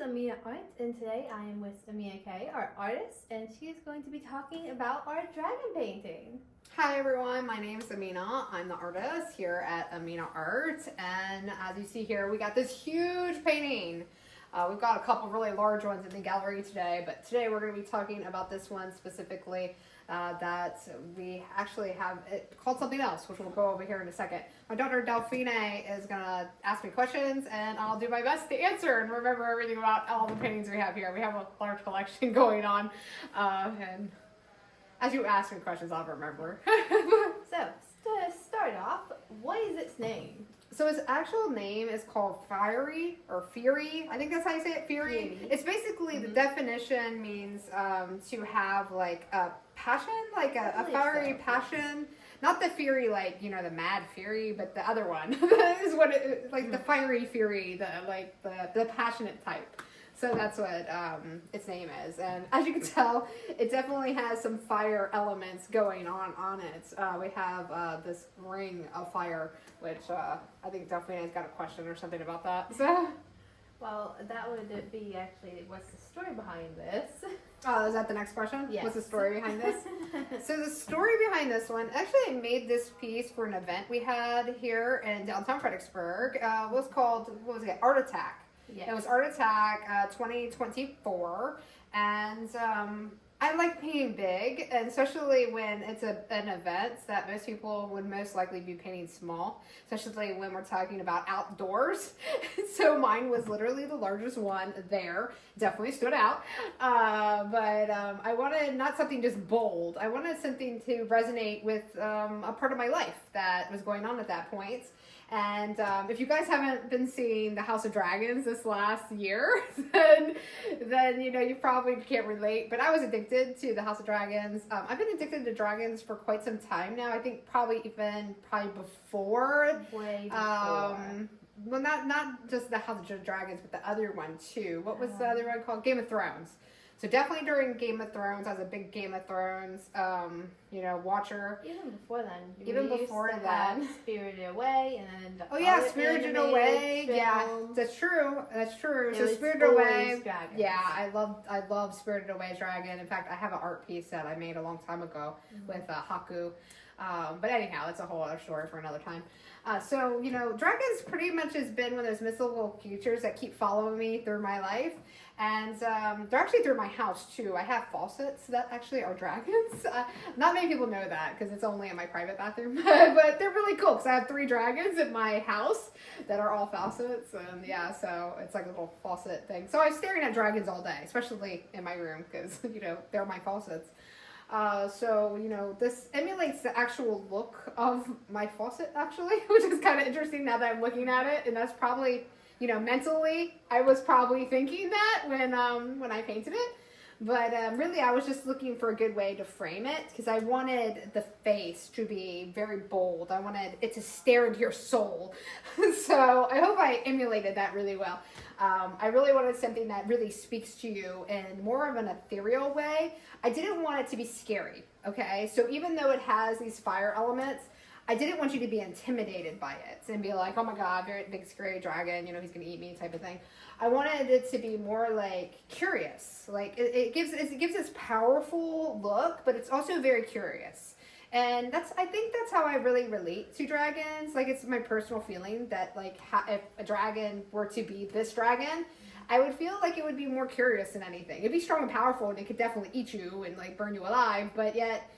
Amena Art, and today I am with Amena K, our artist, and she is going to be talking about our dragon painting. Hi everyone, my name is Amena. I'm the artist here at Amena Art, and as you see here, we got this huge painting. We've got a couple really large ones in the gallery today, but today we're going to be talking about this one specifically that we actually have it called something else, which we'll go over here in a second. My daughter Delphine is going to ask me questions, and I'll do my best to answer and remember everything about all the paintings we have here. We have a large collection going on, and as you ask me questions, I'll remember. So, to start off, what is its name? So its actual name is called Fiery or Fury. I think that's how you say it, Fury. It's basically, the definition means to have like a passion, like a fiery passion. Not the fury like, you know, the mad fury, but the other one. Is what it, like the fiery fury, the passionate type. So that's what its name is. And as you can tell, it definitely has some fire elements going on it. We have this ring of fire, which I think Delphine has got a question or something about that. So, well, that would be actually, what's the story behind this? Oh, is that the next question? Yes. What's the story behind this? So the story behind this one, actually I made this piece for an event we had here in downtown Fredericksburg. Was called, what was it, Art Attack. Yes. It was Art Attack 2024, and I like painting big, and especially when it's an event that most people would most likely be painting small, especially when we're talking about outdoors. So mine was literally the largest one there, definitely stood out, but I wanted not something just bold. I wanted something to resonate with a part of my life that was going on at that point. And if you guys haven't been seeing the House of Dragons this last year, then you know, you probably can't relate. But I was addicted to the House of Dragons. I've been addicted to dragons for quite some time now. I think probably before. Way before. Well, not just the House of Dragons, but the other one too. What was the other one called? Game of Thrones. So definitely during Game of Thrones, I was a big Game of Thrones, watcher. Even before then. Even before then. Spirited Away, and then oh yeah, Spirited Away. Films. Yeah, that's true. That's true. It So was Spirited Away. dragons. Yeah, I love Spirited Away Dragon. In fact, I have an art piece that I made a long time ago with Haku. But anyhow, it's a whole other story for another time. So, you know, dragons pretty much has been one of those mythical creatures that keep following me through my life. And they're actually through my house, too. I have faucets that actually are dragons. Not many people know that because it's only in my private bathroom. But they're really cool because I have 3 dragons in my house that are all faucets. And yeah, so it's like a little faucet thing. So I'm staring at dragons all day, especially in my room because, you know, they're my faucets. So, you know, this emulates the actual look of my faucet, actually, which is kind of interesting now that I'm looking at it. And that's probably, you know, mentally, I was probably thinking that when I painted it. But really, I was just looking for a good way to frame it because I wanted the face to be very bold. I wanted it to stare into your soul. So I hope I emulated that really well. I really wanted something that really speaks to you in more of an ethereal way. I didn't want it to be scary, okay? So even though it has these fire elements, I didn't want you to be intimidated by it and be like, oh my God, very big scary dragon, you know, he's gonna eat me type of thing. I wanted it to be more like curious. Like it gives this powerful look, but it's also very curious. And I think that's how I really relate to dragons. Like, it's my personal feeling that, like, if a dragon were to be this dragon, I would feel like it would be more curious than anything. It'd be strong and powerful, and it could definitely eat you and, like, burn you alive, but yet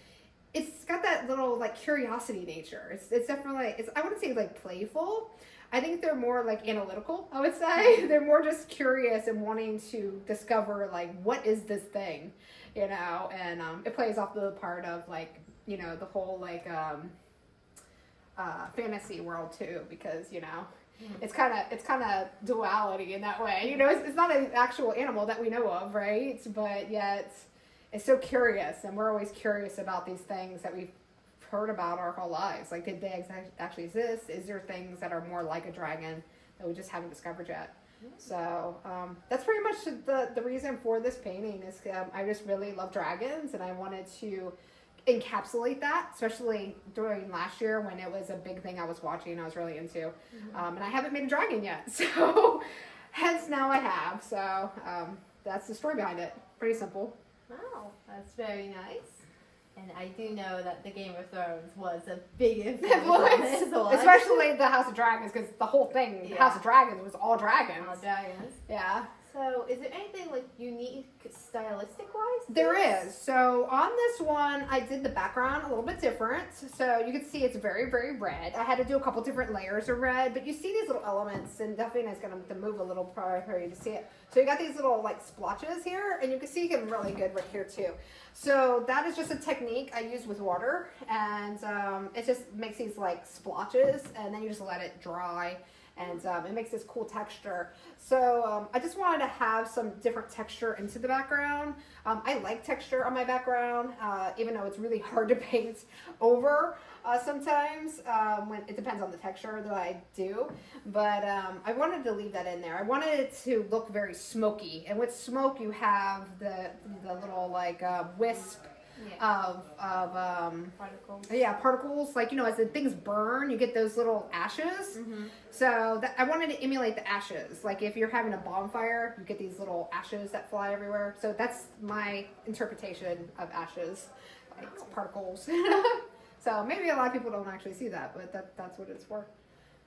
it's got that little, like, curiosity nature. It's definitely, I wouldn't say, like, playful. I think they're more, like, analytical, I would say. They're more just curious and wanting to discover, like, what is this thing, you know? And it plays off the part of, like, you know, the whole, like, fantasy world, too, because, you know, it's kind of duality in that way. You know, it's not an actual animal that we know of, right? But yet it's so curious, and we're always curious about these things that we've heard about our whole lives. Like, did they actually exist? Is there things that are more like a dragon that we just haven't discovered yet? So that's pretty much the reason for this painting is I just really love dragons, and I wanted to encapsulate that, especially during last year when it was a big thing I was watching, I was really into. And I haven't made a dragon yet, so hence now I have. So that's the story behind it. Pretty simple. Wow, that's very nice. And I do know that the Game of Thrones was a big influence on this one. Especially the House of Dragons, because the whole thing, Yeah. House of Dragons, was all dragons. All dragons. Yeah. So, is there anything like unique stylistic wise? There is. So on this one, I did the background a little bit different. So you can see it's very, very red. I had to do a couple different layers of red, but you see these little elements, and Delphine is going to move a little prior for you to see it. So you got these little like splotches here, and you can see them really good right here too. So that is just a technique I use with water, and it just makes these like splotches, and then you just let it dry. And it makes this cool texture. So I just wanted to have some different texture into the background. I like texture on my background, even though it's really hard to paint over sometimes. When it depends on the texture that I do. But I wanted to leave that in there. I wanted it to look very smoky. And with smoke, you have the little like wisp. Yeah. Of Particles. Yeah, particles, like, you know, as the things burn, you get those little ashes. Mm-hmm. So I wanted to emulate the ashes. Like if you're having a bonfire, you get these little ashes that fly everywhere. So that's my interpretation of ashes, like particles. So maybe a lot of people don't actually see that, but that's what it's for.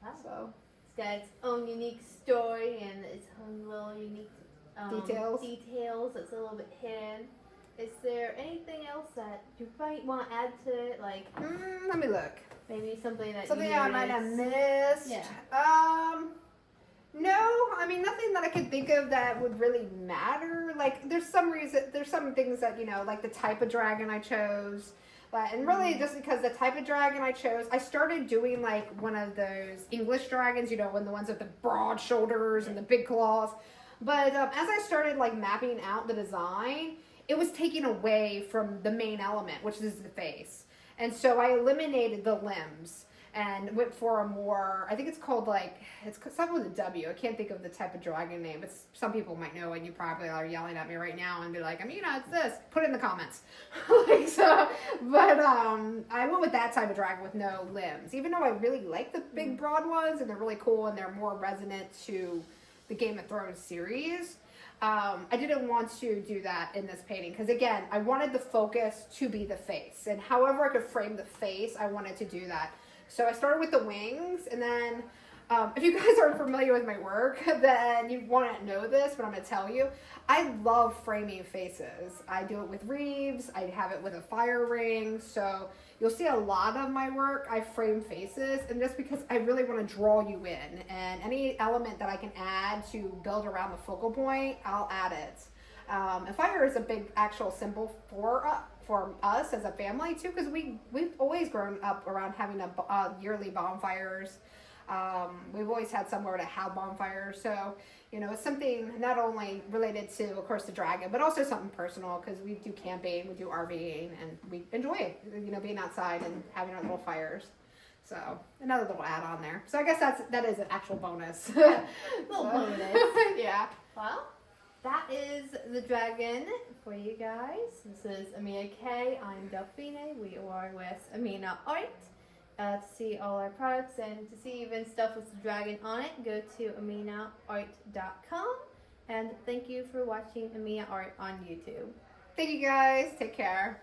Wow. So It's got its own unique story and its own little unique details that's a little bit hidden. Is there anything else that you might want to add to it? Like, let me look. maybe something that Something you I might have missed. Yeah. No, I mean nothing that I could think of that would really matter. Like there's some things that, you know, like the type of dragon I chose. And really just because the type of dragon I chose, I started doing like one of those English dragons, you know, when the ones with the broad shoulders and the big claws. But as I started like mapping out the design, it was taking away from the main element, which is the face. And so I eliminated the limbs and went for a more, I think it's called like, it's something with a W. I can't think of the type of dragon name. It's, some people might know, and you probably are yelling at me right now and be like, Amena, it's this. Put it in the comments. But I went with that type of dragon with no limbs. Even though I really like the big broad ones, and they're really cool, and they're more resonant to the Game of Thrones series. I didn't want to do that in this painting because, again, I wanted the focus to be the face. And however I could frame the face, I wanted to do that. So I started with the wings, and then if you guys aren't familiar with my work, then you want to know this, but I'm going to tell you. I love framing faces. I do it with Reeves. I have it with a fire ring. So you'll see a lot of my work. I frame faces, and just because I really want to draw you in, and any element that I can add to build around the focal point, I'll add it. And fire is a big actual symbol for us as a family too, because we've always grown up around having a yearly bonfires. We've always had somewhere to have bonfires, so you know, it's something not only related to, of course, the dragon, but also something personal, because we do camping, we do RVing, and we enjoy it, you know, being outside and having our little fires. So another little add-on there. So I guess that is an actual bonus. Little bonus. Yeah. Well, that is the dragon for you guys. This is Amena K. I'm Delphine. We are with Amena Art. To see all our products and to see even stuff with the dragon on it, go to amenaart.com. And thank you for watching Amena Art on YouTube. Thank you guys. Take care.